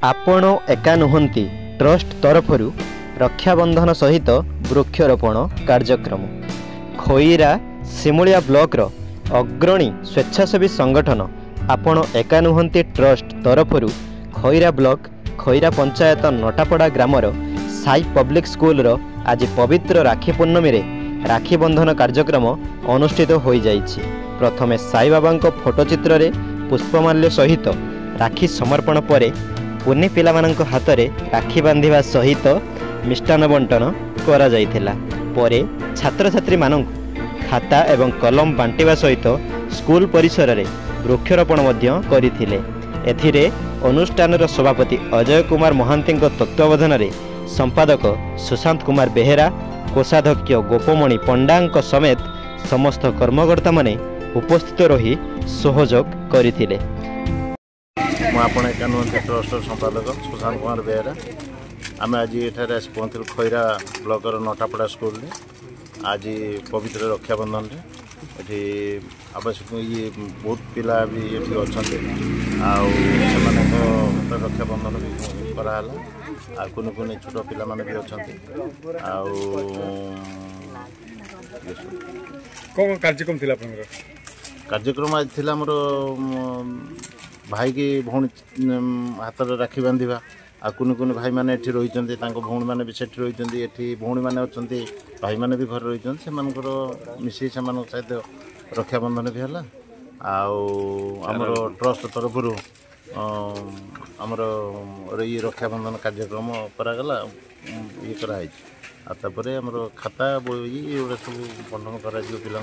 आपण एका नुहंती ट्रस्ट तरफरु रक्षाबंधन सहित वृक्षरोपण कार्यक्रम खईरा सिमुलिया ब्लॉकर अग्रणी स्वेच्छासेवी संगठन आपण एका नुहंती ट्रस्ट तरफरु खईरा ब्लॉक खईरा पंचायत नटापड़ा ग्रामर साई पब्लिक स्कूल रो आज पवित्र राखी पूर्णमी रे राखी बंधन कार्यक्रम अनुष्ठित हो जाइछि। प्रथमे साई बाबा फोटोचित्र रे पुष्पमाल्य सहित राखी समर्पण पर पुनि पिला मानक हाथ रे राखी बांधिबा सहित मिष्टान बंटन करा जाइथिला। परे छात्र छात्री मानक खाता एवं कलम बांटिबा सहित स्कूल परिसर रे वृक्षरोपण मध्य करिथिले। एथिरे अनुष्ठानर सभापति अजय कुमार महांती तत्वावधान रे संपादक सुशांत कुमार बेहेरा कोषाध्यक्ष गोपमणि पंडा समेत समस्त कर्मकर्ता माने उपस्थित रही सहयोग करथिले। आपण ट्रस्ट संपादक सुशांत कुमार बेहेरा आम आज ये पहुँचल खईरा ब्लॉकर नटापड़ा स्कूल में आज पवित्र रक्षाबंधन ये आवश्यक ये बहुत पिला भी ये अच्छा रक्षाबंधन भी कराला कुन कुन छोट पिला माने भी अच्छा कौन कार्यक्रम थिला कार्यक्रम आज थिला मोर भाई की भौणी हाथ राखी बांधिबा आ कुन कुन भाई माने एठी रहिचंती तांको भौणी माने भी सेठी रहिचंती एठी भौणी माने अछंती भाई माने भी घर रहिचंती से मानकर मिसी से मानक सहित रक्षाबंधन भी हला आमर ट्रस्ट तरफरु आमर ये रक्षाबंधन कार्यक्रम करागला ये कराई तापर आमर खाता बोई एगुड़ा सब बंधन करा पिला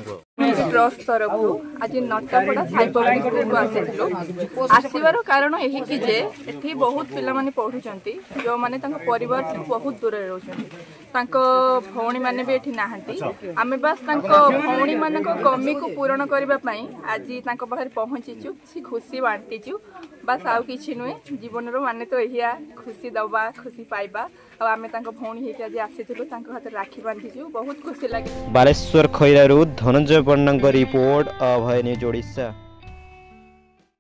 ट्रस्ट तरफ आज नटापड़ा साई पब्लिक स्कूल को आसबार कारण यही कि जे एठी बहुत पिला माने पढ़ुचंती जो माने तांको परिवार बहुत दूर रहउचंती भौणी माने भी एठी नाहंती आमे बस तांको भौणी माने को कमी को पूरण करबा पई आज तांको पाखर पहुंचीचु सी खुशी बांटीचु बस आउ किछि नुए जीवन रो माने तो एहिया खुशी दबा खुशी पाइबा आ आमे तांको भौणी हेके आज आसीथिलु तांको हाथ राखी बांधीचु बहुत खुशी लागे। बालेश्वर खईरारू धनंजय पंडा रिपोर्ट अभय न्यूज ओडिशा।